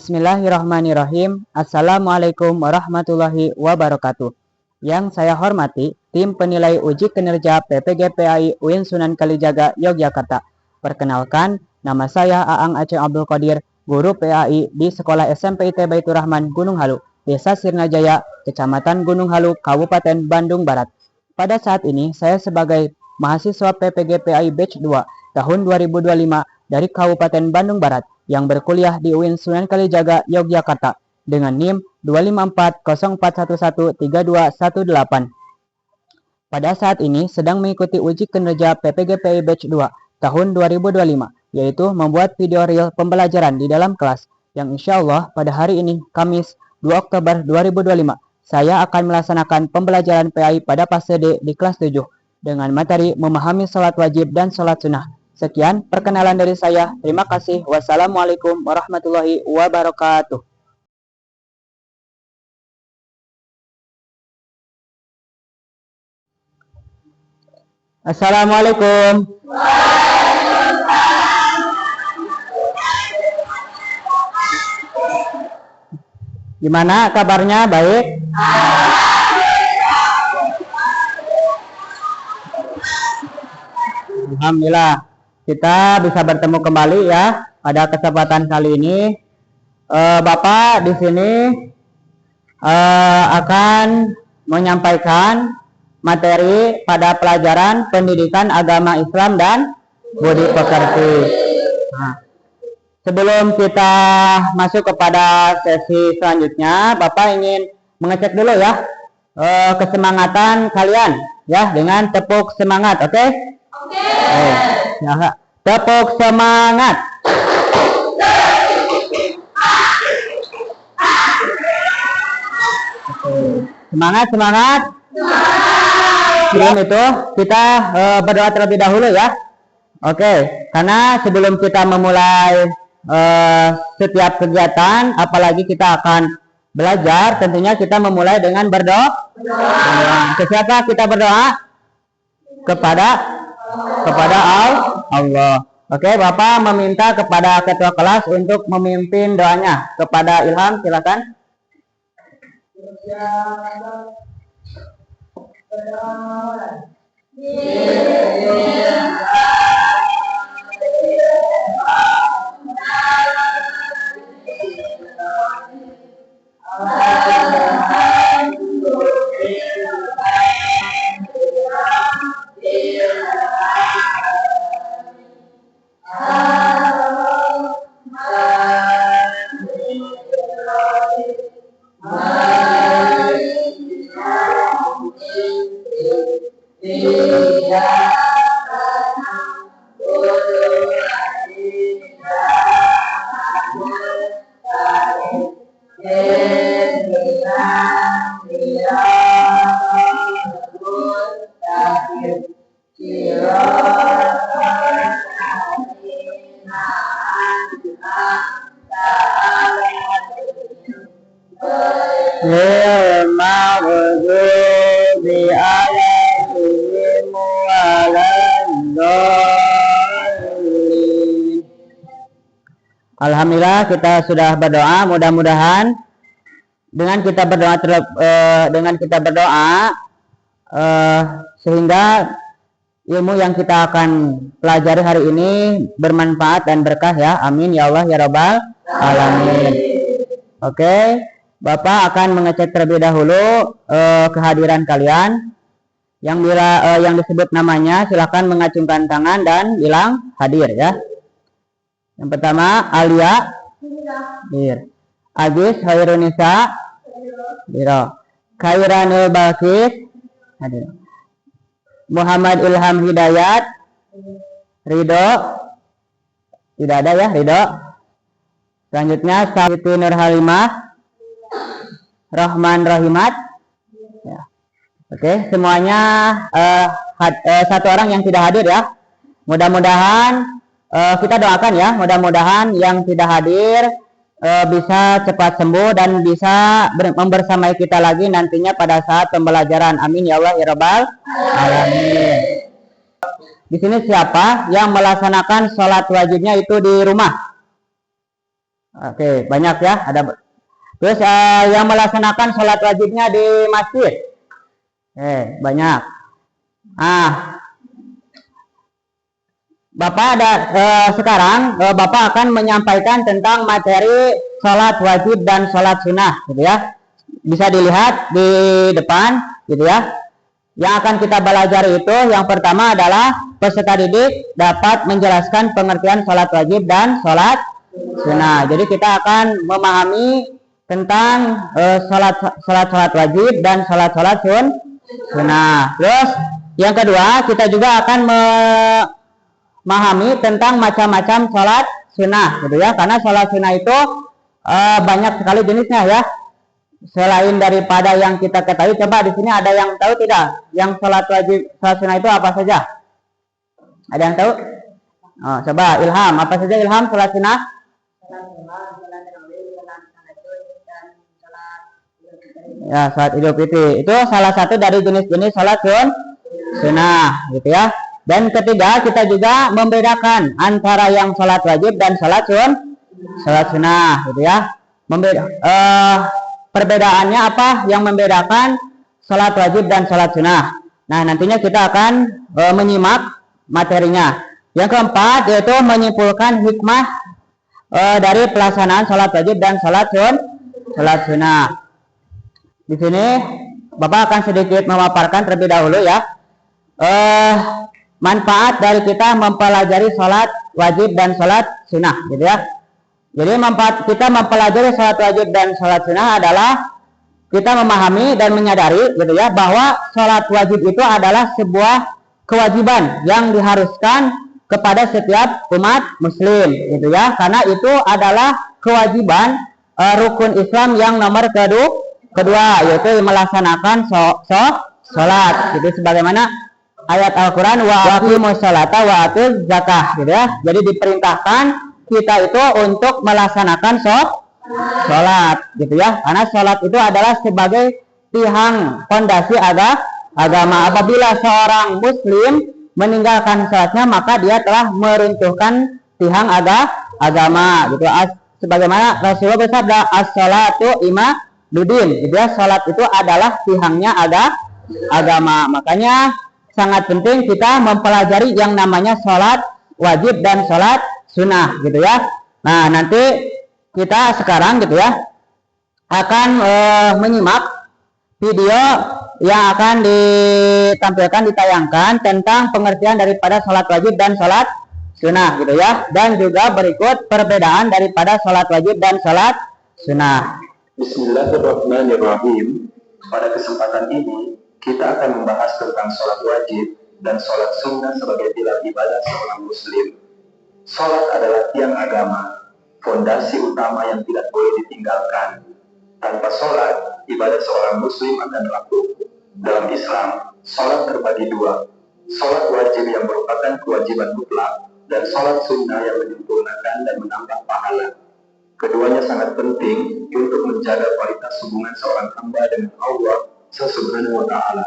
Bismillahirrahmanirrahim. Assalamualaikum warahmatullahi wabarakatuh. Yang saya hormati, tim penilai uji kinerja PPGPAI UIN Sunan Kalijaga, Yogyakarta. Perkenalkan, nama saya Aang Aceh Abdul Qadir, guru PAI di Sekolah SMP IT Baitur Rahman, Gunung Halu, Desa Sirnajaya, Kecamatan Gunung Halu, Kabupaten Bandung Barat. Pada saat ini, saya sebagai mahasiswa PPGPAI Batch 2 tahun 2025 dari Kabupaten Bandung Barat yang berkuliah di UIN Sunan Kalijaga, Yogyakarta dengan NIM 25404113218. Pada saat ini sedang mengikuti uji kinerja PPGPAI Batch 2 tahun 2025, yaitu membuat video reel pembelajaran di dalam kelas yang insya Allah pada hari ini, Kamis 2 Oktober 2025, saya akan melaksanakan pembelajaran PAI pada fase D di kelas 7 dengan materi memahami sholat wajib dan sholat sunnah. Sekian perkenalan dari saya. Terima kasih. Wassalamualaikum warahmatullahi wabarakatuh. Assalamualaikum. Gimana kabarnya? Baik? Alhamdulillah. Kita bisa bertemu kembali ya pada kesempatan kali ini. Bapak di sini akan menyampaikan materi pada pelajaran pendidikan agama Islam dan budi pekerti. Nah, sebelum kita masuk kepada sesi selanjutnya, Bapak ingin mengecek dulu ya kesemangatan kalian ya dengan tepuk semangat, oke? Oke. Ya, tepuk semangat. Semangat, semangat. Sebelum itu kita berdoa terlebih dahulu ya. Oke, karena sebelum kita memulai setiap kegiatan, apalagi kita akan belajar, tentunya kita memulai dengan berdoa. Ke siapa kita berdoa? Kepada Allah. Oke, Bapak meminta kepada ketua kelas untuk memimpin doanya. Kepada Ilham, silakan. Alhamdulillah kita sudah berdoa. Mudah-mudahan dengan kita berdoa sehingga ilmu yang kita akan pelajari hari ini bermanfaat dan berkah ya. Amin ya Allah ya Rabbal alamin. Oke, Bapak akan mengecek terlebih dahulu kehadiran kalian. Yang disebut namanya silakan mengacungkan tangan dan bilang hadir ya. Yang pertama Alia hadir, Agis Hairunisa hadir, Khairanul Bakis hadir, Muhammad Ilham Hidayat, Ridho tidak ada ya, Ridho. Selanjutnya Siti Nur Halimah, Rahman Rahimat ya. Oke, semuanya satu orang yang tidak hadir ya. Mudah-mudahan kita doakan ya, mudah-mudahan yang tidak hadir bisa cepat sembuh dan bisa membersamai kita lagi nantinya pada saat pembelajaran. Amin ya Allah ya Rabbal alamin. Di sini siapa yang melaksanakan sholat wajibnya itu di rumah? Oke, banyak ya. Ada. Terus yang melaksanakan sholat wajibnya di masjid, banyak. Bapak ada sekarang Bapak akan menyampaikan tentang materi sholat wajib dan sholat sunnah, gitu ya. Bisa dilihat di depan, gitu ya. Yang akan kita belajar itu yang pertama adalah peserta didik dapat menjelaskan pengertian sholat wajib dan sholat sunnah. Jadi kita akan memahami tentang sholat wajib dan sholat sunnah. Terus yang kedua kita juga akan memahami tentang macam-macam sholat sunnah, gitu ya. Karena sholat sunnah itu banyak sekali jenisnya ya. Selain daripada yang kita ketahui, coba di sini ada yang tahu tidak? Yang sholat wajib, sholat sunnah itu apa saja? Ada yang tahu? Oh, coba Ilham, apa saja Ilham sholat sunnah? Ya, sholat Idul Fitri itu salah satu dari jenis-jenis sholat sunnah, gitu ya. Dan ketiga kita juga membedakan antara yang sholat wajib dan sholat sunnah, gitu ya. Perbedaannya apa yang membedakan sholat wajib dan sholat sunnah? Nah, nantinya kita akan menyimak materinya. Yang keempat yaitu menyimpulkan hikmah dari pelaksanaan sholat wajib dan sholat sunnah. Di sini Bapak akan sedikit memaparkan terlebih dahulu ya. Manfaat dari kita mempelajari sholat wajib dan sholat sunnah, gitu ya. Jadi manfaat kita mempelajari sholat wajib dan sholat sunnah adalah kita memahami dan menyadari, gitu ya, bahwa sholat wajib itu adalah sebuah kewajiban yang diharuskan kepada setiap umat muslim, gitu ya. Karena itu adalah kewajiban rukun Islam yang nomor kedua, yaitu melaksanakan sholat, gitu, sebagaimana ayat Al-Quran wa aqimus sholata wa atuz zakah, gitu ya. Jadi diperintahkan kita itu untuk melaksanakan sholat, gitu ya. Karena sholat itu adalah sebagai tiang fondasi agama. Apabila seorang muslim meninggalkan sholatnya, maka dia telah meruntuhkan tiang agama, gitu. Sebagaimana Rasulullah bersabda, as-sholatu imaduddin, gitu ya. Sholat itu adalah tiangnya agama. Makanya sangat penting kita mempelajari yang namanya sholat wajib dan sholat sunnah, gitu ya. Nah, nanti kita sekarang, gitu ya, akan menyimak video yang akan ditayangkan tentang pengertian daripada sholat wajib dan sholat sunnah, gitu ya. Dan juga berikut perbedaan daripada sholat wajib dan sholat sunnah. Bismillahirrahmanirrahim. Pada kesempatan ini kita akan membahas tentang sholat wajib dan sholat sunnah sebagai pilar ibadah seorang muslim. Sholat adalah tiang agama, fondasi utama yang tidak boleh ditinggalkan. Tanpa sholat, ibadah seorang muslim akan rapuh. Dalam Islam, sholat terbagi dua. Sholat wajib yang merupakan kewajiban mutlak, dan sholat sunnah yang menyempurnakan dan menambah pahala. Keduanya sangat penting untuk menjaga kualitas hubungan seorang hamba dengan Allah Subhanahu wa ta'ala.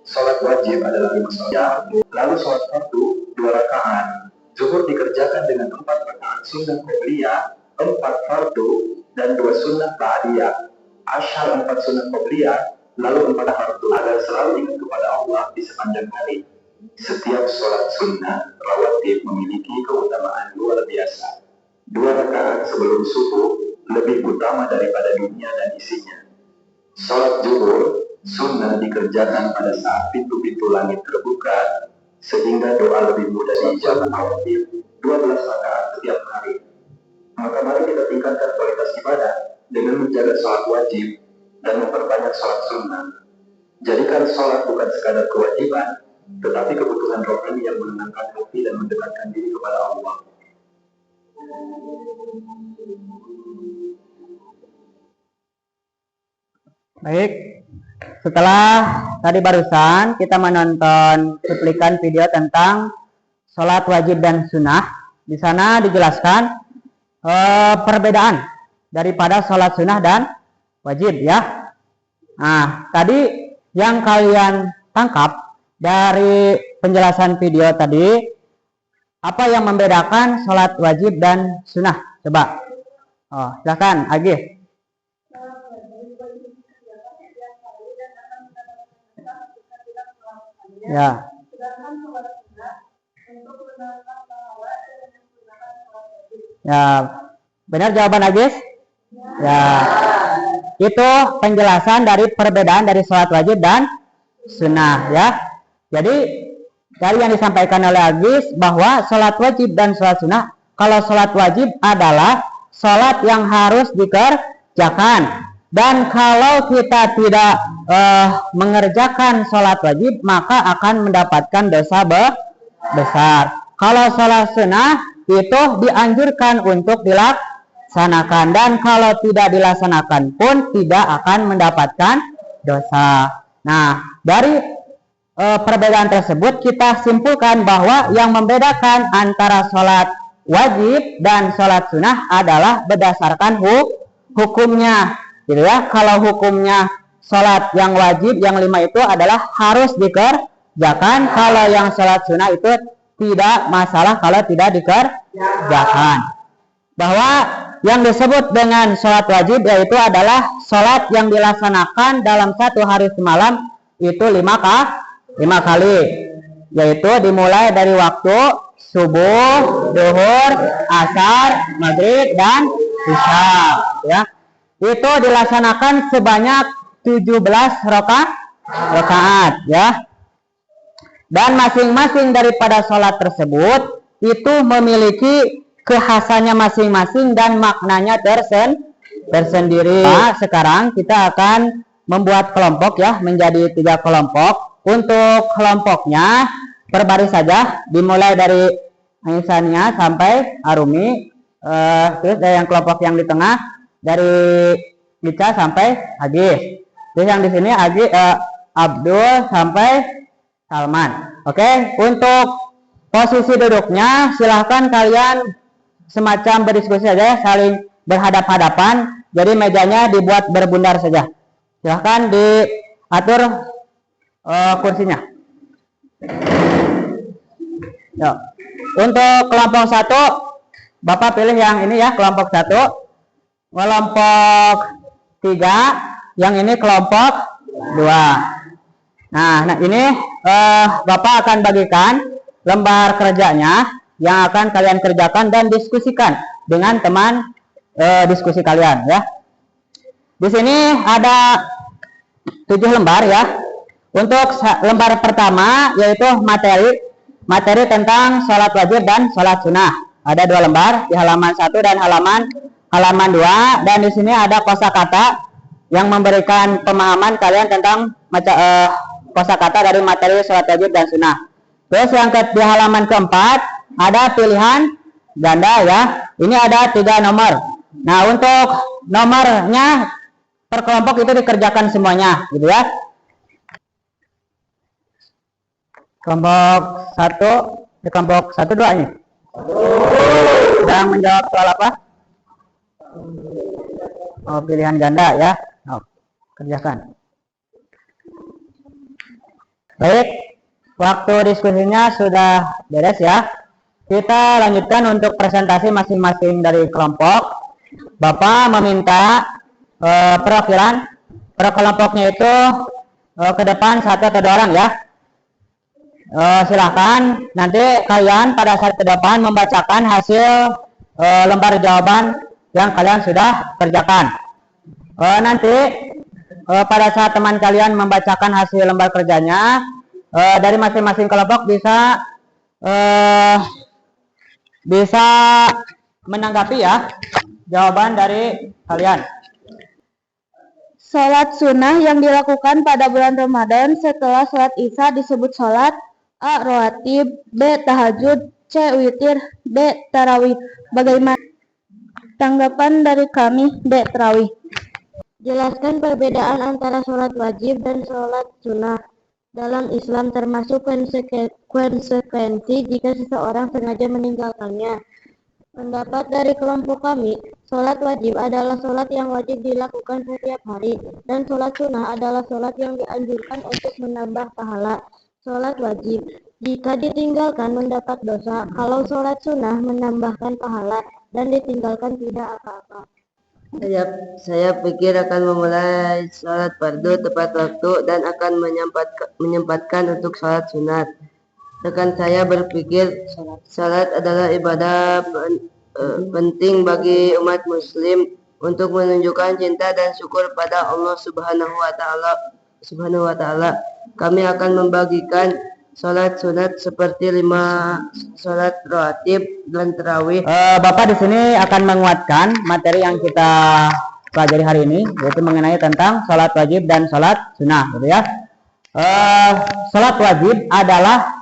Sholat wajib adalah 5 sholat, lalu sholat fardu 2 rakaat. Zuhur dikerjakan dengan 4 rakaat sunnah qobliyah, 4 fardu, dan 2 sunnah ba'diyah. Asyar 4 sunnah qobliyah, lalu 4 fardu, agar selalu ingat kepada Allah di sepanjang hari. Setiap sholat sunnah rawatib memiliki keutamaan luar biasa. 2 rakaat sebelum subuh lebih utama daripada dunia dan isinya. Sholat zuhur sunnah dikerjakan pada saat pintu-pintu langit terbuka, sehingga doa lebih mudah diijabah rawatib 12 rakaat setiap hari. Maka mari kita tingkatkan kualitas ibadah dengan menjaga sholat wajib dan memperbanyak sholat sunnah. Jadikan sholat bukan sekadar kewajiban, tetapi kebutuhan rohani yang menenangkan hati dan mendekatkan diri kepada Allah. Baik, setelah tadi barusan kita menonton cuplikan video tentang sholat wajib dan sunnah. Di sana dijelaskan perbedaan daripada sholat sunnah dan wajib, ya. Nah, tadi yang kalian tangkap dari penjelasan video tadi, apa yang membedakan sholat wajib dan sunnah? Coba Oh, silakan, Agif. Ya. Ya, benar jawaban Agif? Ya. Itu penjelasan dari perbedaan dari sholat wajib dan sunnah ya. Jadi dari yang disampaikan oleh Agis bahwa sholat wajib dan sholat sunnah, kalau sholat wajib adalah sholat yang harus dikerjakan, dan kalau kita tidak mengerjakan sholat wajib maka akan mendapatkan dosa besar. Kalau sholat sunnah itu dianjurkan untuk dilaksanakan, dan kalau tidak dilaksanakan pun tidak akan mendapatkan dosa. Nah, dari perbedaan tersebut kita simpulkan bahwa yang membedakan antara sholat wajib dan sholat sunnah adalah berdasarkan hukumnya, gitu ya. Kalau hukumnya sholat yang wajib yang 5 itu adalah harus dikerjakan, kalau yang sholat sunnah itu tidak masalah kalau tidak dikerjakan. Bahwa yang disebut dengan sholat wajib yaitu adalah sholat yang dilaksanakan dalam satu hari semalam itu 5 kali, yaitu dimulai dari waktu subuh, duhur, asar, maghrib, dan isya ya. Itu dilaksanakan sebanyak 17 rakaat ya. Dan masing-masing daripada sholat tersebut itu memiliki kekhasannya masing-masing dan maknanya tersendiri. Nah, sekarang kita akan membuat kelompok ya, menjadi 3 kelompok. Untuk kelompoknya berbaris saja, dimulai dari Aisyania sampai Arumi. Terus dari yang kelompok yang di tengah dari Ica sampai Agis. Terus yang di sini Abdul sampai Salman. Oke, untuk posisi duduknya silahkan kalian semacam berdiskusi saja, saling berhadap-hadapan. Jadi mejanya dibuat berbundar saja. Silahkan diatur kursinya. Yo. Untuk kelompok 1, Bapak pilih yang ini ya, kelompok 1. Kelompok 3, yang ini kelompok 2. Nah ini Bapak akan bagikan lembar kerjanya yang akan kalian kerjakan dan diskusikan dengan teman diskusi kalian ya. Di sini ada 7 lembar ya. Untuk lembar pertama yaitu materi tentang sholat wajib dan sholat sunnah. Ada 2 lembar di halaman 1 dan halaman 2, dan di sini ada kosakata yang memberikan pemahaman kalian tentang kosakata dari materi sholat wajib dan sunnah. Terus yang di halaman keempat ada pilihan ganda ya. Ini ada 3 nomor. Nah, untuk nomornya per kelompok itu dikerjakan semuanya, gitu ya. Kelompok 1, di kelompok 1, 2 ini. Sedang menjawab soal apa? Oh, pilihan ganda ya. Oh, kerjakan. Baik, waktu diskusinya sudah beres ya. Kita lanjutkan untuk presentasi masing-masing dari kelompok. Bapak meminta perwakilan per kelompoknya itu ke depan 1 atau 2 orang ya. Silahkan nanti kalian pada saat ke depan membacakan hasil lembar jawaban yang kalian sudah kerjakan. Nanti pada saat teman kalian membacakan hasil lembar kerjanya, dari masing-masing kelompok bisa menanggapi ya jawaban dari kalian. Sholat sunnah yang dilakukan pada bulan Ramadan setelah sholat Isya disebut sholat A. Rawatib, B. Tahajud, C. Witir, D. Tarawih. Bagaimana tanggapan dari kami? D. Tarawih. Jelaskan perbedaan antara sholat wajib dan sholat sunnah dalam Islam, termasuk konsekuensi jika seseorang sengaja meninggalkannya. Pendapat dari kelompok kami, sholat wajib adalah sholat yang wajib dilakukan setiap hari, dan sholat sunnah adalah sholat yang dianjurkan untuk menambah pahala. Sholat wajib, jika ditinggalkan mendapat dosa, kalau sholat sunnah menambahkan pahala dan ditinggalkan tidak apa-apa. Saya pikir akan memulai sholat fardu tepat waktu dan akan menyempatkan untuk sholat sunat. Rekan saya berpikir sholat adalah ibadah penting bagi umat muslim untuk menunjukkan cinta dan syukur pada Allah Subhanahu wa Ta'ala. Kami akan membagikan sholat sunat seperti 5 sholat rawatib dan tarawih. Bapak di sini akan menguatkan materi yang kita pelajari hari ini, yaitu mengenai tentang sholat wajib dan sholat sunnah, gitu ya. Sholat wajib adalah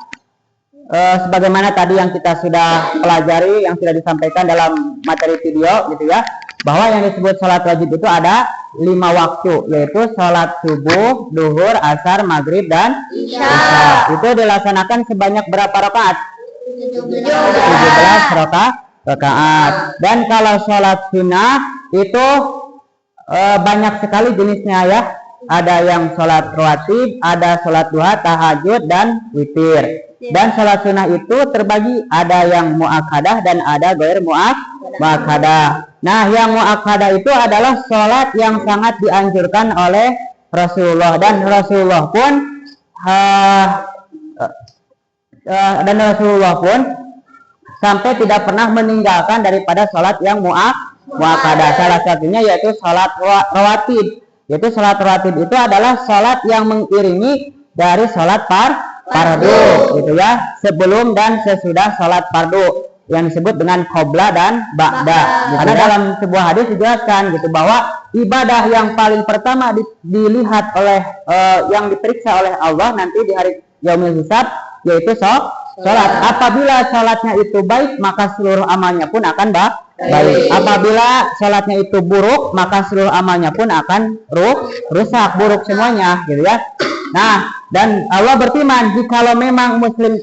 sebagaimana tadi yang kita sudah pelajari, yang sudah disampaikan dalam materi video, gitu ya, bahwa yang disebut sholat wajib itu ada 5 waktu, yaitu sholat subuh, duhur, asar, maghrib, dan isya. Itu dilaksanakan sebanyak berapa rakaat? 17 rakaat. Dan kalau sholat sunnah itu banyak sekali jenisnya ya. Ada yang sholat rawatib, ada sholat duha, tahajud, dan witir. Dan sholat sunnah itu terbagi, ada yang muakkadah dan ada ghair muakkadah. Nah, yang muakkadah itu adalah sholat yang sangat dianjurkan oleh Rasulullah, dan Rasulullah pun sampai tidak pernah meninggalkan daripada sholat yang muakkadah. Salah satunya yaitu sholat rawatib. Yaitu sholat rawatib itu adalah sholat yang mengiringi dari sholat fardu, gitu ya, sebelum dan sesudah sholat fardu, yang disebut dengan qobla dan ba'da. Karena dalam sebuah hadis dijelaskan gitu bahwa ibadah yang paling pertama dilihat oleh yang diperiksa oleh Allah nanti di hari yaumul hisab yaitu sholat. Apabila sholatnya itu baik, maka seluruh amalnya pun akan baik. Apabila sholatnya itu buruk, maka seluruh amalnya pun akan rusak, buruk semuanya, gitu ya. Nah, dan Allah berfirman, jikalau memang muslim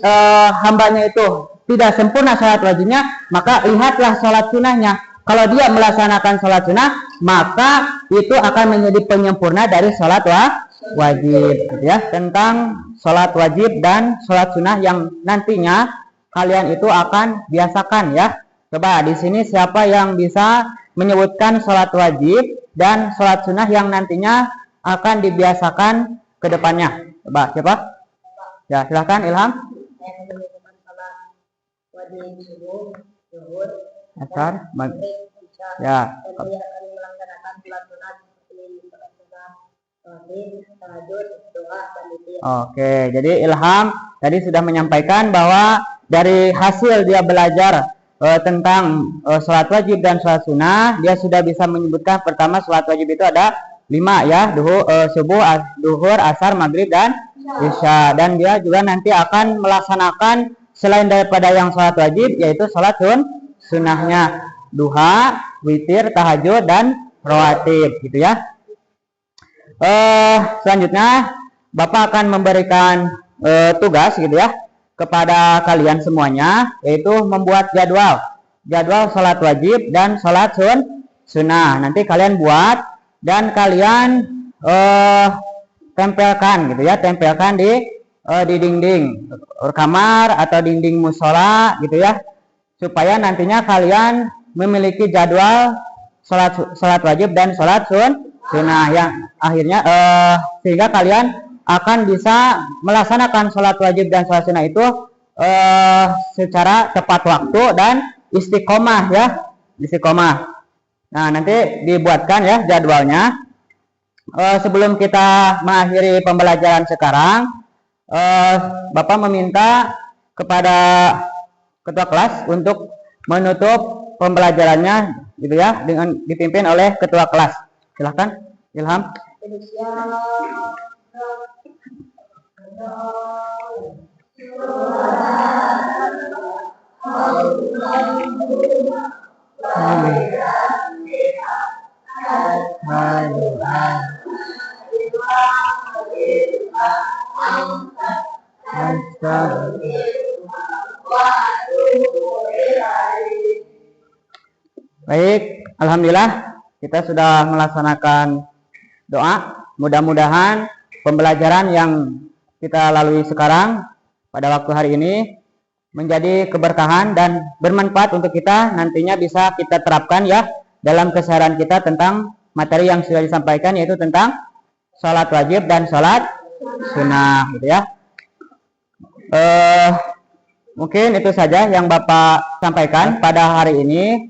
hambanya itu tidak sempurna sholat wajibnya, maka lihatlah sholat sunnahnya. Kalau dia melaksanakan sholat sunnah, maka itu akan menjadi penyempurna dari sholat wajib, gitu ya. Tentang sholat wajib dan sholat sunnah yang nantinya kalian itu akan biasakan ya. Coba di sini siapa yang bisa menyebutkan sholat wajib dan sholat sunnah yang nantinya akan dibiasakan ke depannya? Coba siapa? Ya, silahkan Ilham. Asar, ya. Oke, jadi Ilham tadi sudah menyampaikan bahwa dari hasil dia belajar tentang sholat wajib dan sholat sunnah, dia sudah bisa menyebutkan pertama sholat wajib itu ada 5 ya, subuh, duhur, asar, maghrib, dan isya. Dan dia juga nanti akan melaksanakan selain daripada yang sholat wajib, yaitu sholat sunnahnya, duha, witir, tahajud, dan rawatib, gitu ya. Selanjutnya Bapak akan memberikan tugas, gitu ya, kepada kalian semuanya, yaitu membuat jadwal sholat wajib dan sholat sunnah. Nanti kalian buat dan kalian tempelkan, gitu ya, tempelkan di dinding kamar atau dinding musola, gitu ya, supaya nantinya kalian memiliki jadwal sholat wajib dan sholat sunnah yang akhirnya sehingga kalian akan bisa melaksanakan sholat wajib dan sholat sunnah itu secara tepat waktu dan istiqomah ya, istiqomah. Nah, nanti dibuatkan ya jadwalnya. Sebelum kita mengakhiri pembelajaran sekarang, Bapak meminta kepada ketua kelas untuk menutup pembelajarannya, gitu ya, dengan dipimpin oleh ketua kelas. Silahkan Ilham. Baik, alhamdulillah kita sudah melaksanakan doa. Mudah-mudahan pembelajaran yang kita lalui sekarang pada waktu hari ini menjadi keberkahan dan bermanfaat untuk kita, nantinya bisa kita terapkan ya dalam keseharian kita tentang materi yang sudah disampaikan, yaitu tentang sholat wajib dan sholat sunnah, gitu ya. Mungkin itu saja yang Bapak sampaikan pada hari ini.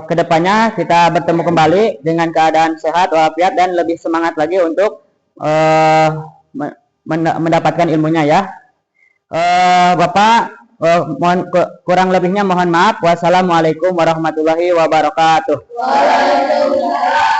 Kedepannya kita bertemu kembali dengan keadaan sehat walafiat dan lebih semangat lagi untuk mendapatkan ilmunya ya. Bapak, kurang lebihnya mohon maaf. Wassalamualaikum warahmatullahi wabarakatuh. Waalaikumsalam.